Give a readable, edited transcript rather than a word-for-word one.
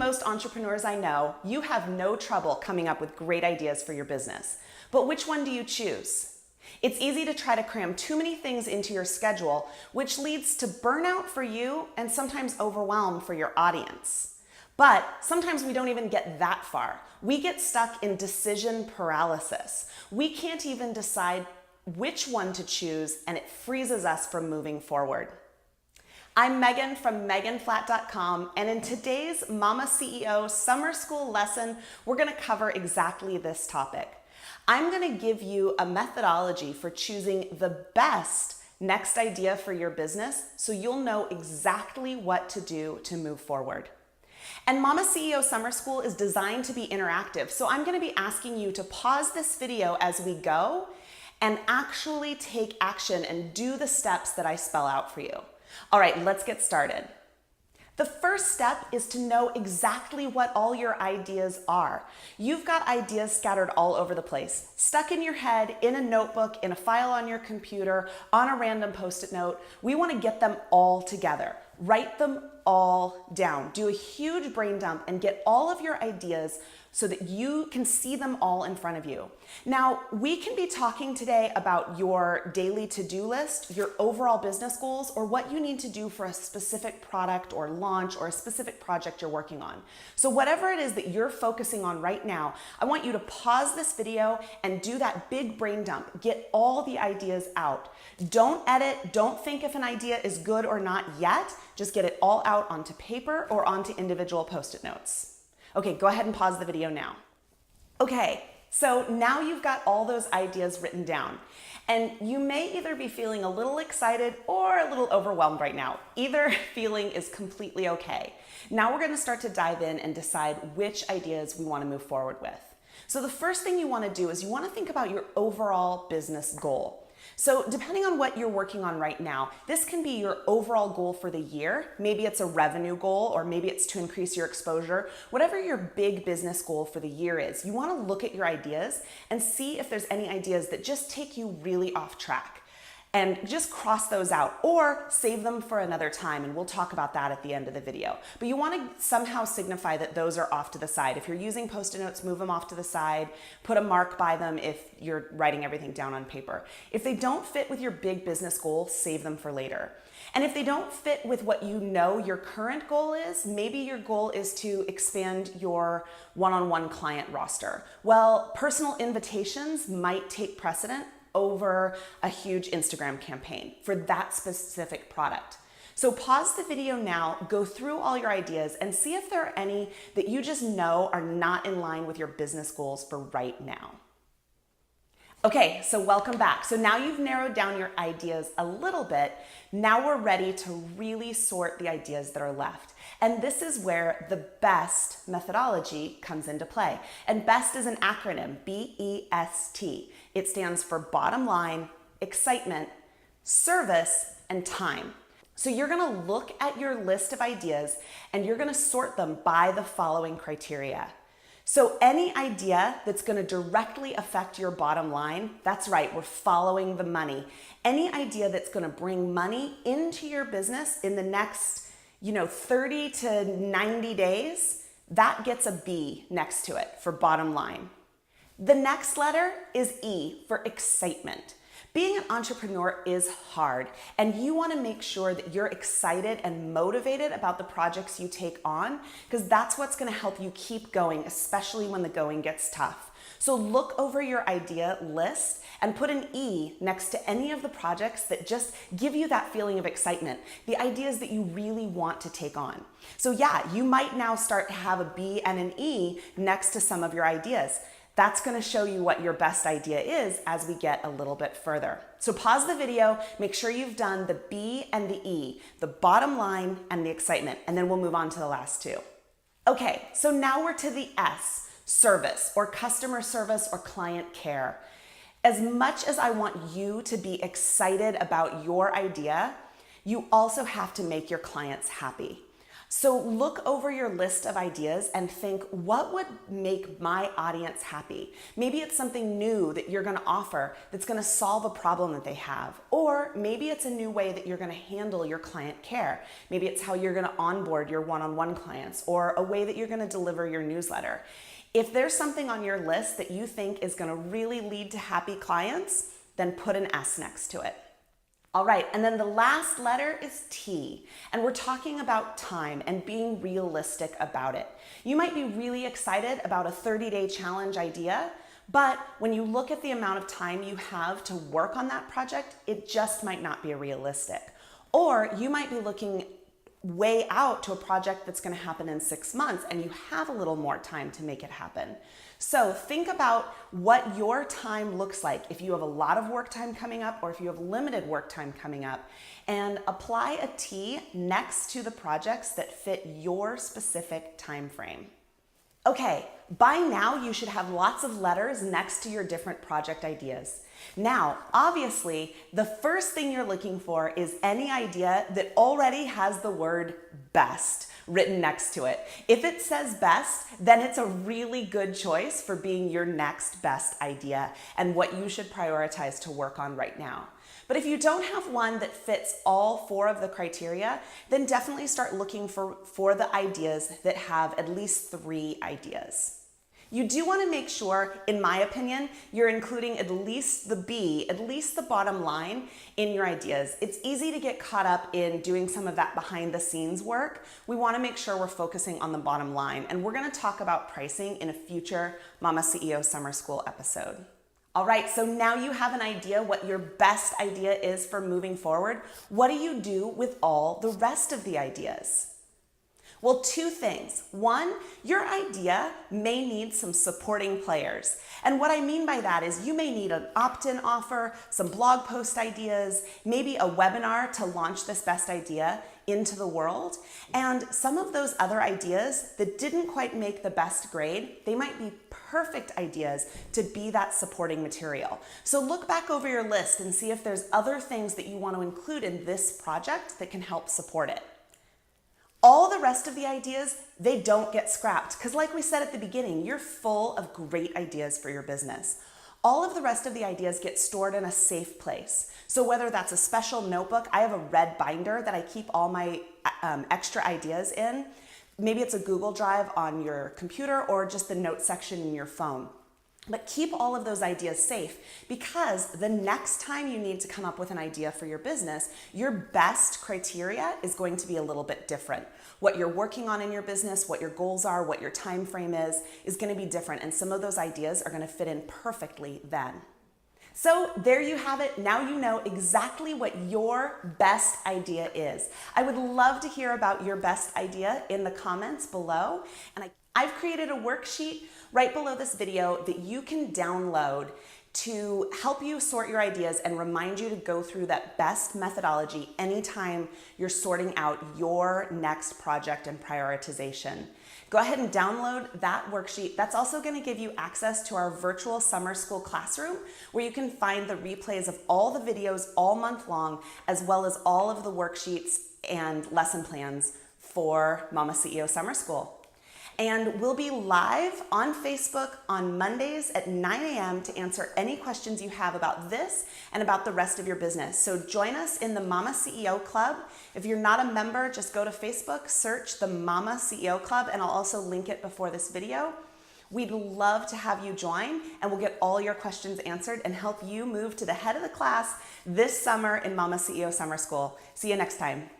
most entrepreneurs I know, you have no trouble coming up with great ideas for your business. But which one do you choose? It's easy to try to cram too many things into your schedule, which leads to burnout for you and sometimes overwhelm for your audience. But sometimes we don't even get that far. We get stuck in decision paralysis. We can't even decide which one to choose, and it freezes us from moving forward. I'm Megan from meganflatt.com, and in today's Mama CEO Summer School lesson, we're going to cover exactly this topic. I'm going to give you a methodology for choosing the best next idea for your business so you'll know exactly what to do to move forward. And Mama CEO Summer School is designed to be interactive, so I'm going to be asking you to pause this video as we go and actually take action and do the steps that I spell out for you. All right, let's get started. The first step is to know exactly what all your ideas are. You've got ideas scattered all over the place, stuck in your head, in a notebook, in a file on your computer, on a random Post-it note. We want to get them all together. Write them all down. Do a huge brain dump and get all of your ideas so that you can see them all in front of you. Now, we can be talking today about your daily to-do list, your overall business goals, or what you need to do for a specific product or launch or a specific project you're working on. So whatever it is that you're focusing on right now, I want you to pause this video and do that big brain dump. Get all the ideas out. Don't edit. Don't think if an idea is good or not yet. Just get it all out onto paper or onto individual Post-it notes. Okay, go ahead and pause the video now. Okay, so now you've got all those ideas written down, and you may either be feeling a little excited or a little overwhelmed right now. Either feeling is completely okay. Now we're going to start to dive in and decide which ideas we want to move forward with. So the first thing you want to do is you want to think about your overall business goal. So depending on what you're working on right now, this can be your overall goal for the year. Maybe it's a revenue goal, or maybe it's to increase your exposure. Whatever your big business goal for the year is, you want to look at your ideas and see if there's any ideas that just take you really off track. And just cross those out or save them for another time, and we'll talk about that at the end of the video. But you want to somehow signify that those are off to the side. If you're using Post-it notes, move them off to the side, put a mark by them if you're writing everything down on paper. If they don't fit with your big business goal, save them for later. And if they don't fit with what you know your current goal is, maybe your goal is to expand your one-on-one client roster. Well, personal invitations might take precedent over a huge Instagram campaign for that specific product. So pause the video now, go through all your ideas, and see if there are any that you just know are not in line with your business goals for right now. Okay, so welcome back. So now you've narrowed down your ideas a little bit. Now we're ready to really sort the ideas that are left. And this is where the BEST methodology comes into play. And BEST is an acronym, B-E-S-T. It stands for bottom line, excitement, service, and time. So you're gonna look at your list of ideas and you're gonna sort them by the following criteria. So any idea that's going to directly affect your bottom line, that's right, we're following the money. Any idea that's going to bring money into your business in the next, 30 to 90 days, that gets a B next to it for bottom line. The next letter is E for excitement. Being an entrepreneur is hard, and you want to make sure that you're excited and motivated about the projects you take on, because that's what's going to help you keep going, especially when the going gets tough. So look over your idea list and put an E next to any of the projects that just give you that feeling of excitement, the ideas that you really want to take on. So yeah, you might now start to have a B and an E next to some of your ideas. That's going to show you what your best idea is as we get a little bit further. So pause the video, make sure you've done the B and the E, the bottom line and the excitement, and then we'll move on to the last two. Okay, so now we're to the S, service or customer service or client care. As much as I want you to be excited about your idea, you also have to make your clients happy. So look over your list of ideas and think, what would make my audience happy? Maybe it's something new that you're gonna offer that's gonna solve a problem that they have. Or maybe it's a new way that you're gonna handle your client care. Maybe it's how you're gonna onboard your one-on-one clients, or a way that you're gonna deliver your newsletter. If there's something on your list that you think is gonna really lead to happy clients, then put an S next to it. All right, and then the last letter is T, and we're talking about time and being realistic about it. You might be really excited about a 30-day challenge idea, but when you look at the amount of time you have to work on that project, it just might not be realistic. Or you might be looking way out to a project that's going to happen in 6 months and you have a little more time to make it happen. So think about what your time looks like if you have a lot of work time coming up or if you have limited work time coming up, and apply a T next to the projects that fit your specific time frame. Okay, by now you should have lots of letters next to your different project ideas. Now, obviously, the first thing you're looking for is any idea that already has the word best written next to it. If it says best, then it's a really good choice for being your next best idea and what you should prioritize to work on right now. But if you don't have one that fits all 4 of the criteria, then definitely start looking for the ideas that have at least 3 ideas. You do want to make sure, in my opinion, you're including at least the B, at least the bottom line in your ideas. It's easy to get caught up in doing some of that behind the scenes work. We want to make sure we're focusing on the bottom line, and we're going to talk about pricing in a future Mama CEO Summer School episode. All right, so now you have an idea what your best idea is for moving forward. What do you do with all the rest of the ideas? Well, 2 things. 1, your idea may need some supporting players. And what I mean by that is you may need an opt-in offer, some blog post ideas, maybe a webinar to launch this best idea into the world. And some of those other ideas that didn't quite make the best grade, they might be perfect ideas to be that supporting material. So look back over your list and see if there's other things that you want to include in this project that can help support it. All the rest of the ideas, they don't get scrapped because, like we said at the beginning, you're full of great ideas for your business. All of the rest of the ideas get stored in a safe place. So whether that's a special notebook, I have a red binder that I keep all my extra ideas in. Maybe it's a Google Drive on your computer or just the notes section in your phone. But keep all of those ideas safe, because the next time you need to come up with an idea for your business, your best criteria is going to be a little bit different. What you're working on in your business, what your goals are, what your time frame is going to be different, and some of those ideas are going to fit in perfectly then. So there you have it. Now you know exactly what your best idea is. I would love to hear about your best idea in the comments below, and I've created a worksheet right below this video that you can download to help you sort your ideas and remind you to go through that best methodology anytime you're sorting out your next project and prioritization. Go ahead and download that worksheet. That's also going to give you access to our virtual summer school classroom, where you can find the replays of all the videos all month long, as well as all of the worksheets and lesson plans for Mama CEO Summer School. And we'll be live on Facebook on Mondays at 9 a.m. to answer any questions you have about this and about the rest of your business. So join us in the Mama CEO Club. If you're not a member, just go to Facebook, search the Mama CEO Club, and I'll also link it before this video. We'd love to have you join, and we'll get all your questions answered and help you move to the head of the class this summer in Mama CEO Summer School. See you next time.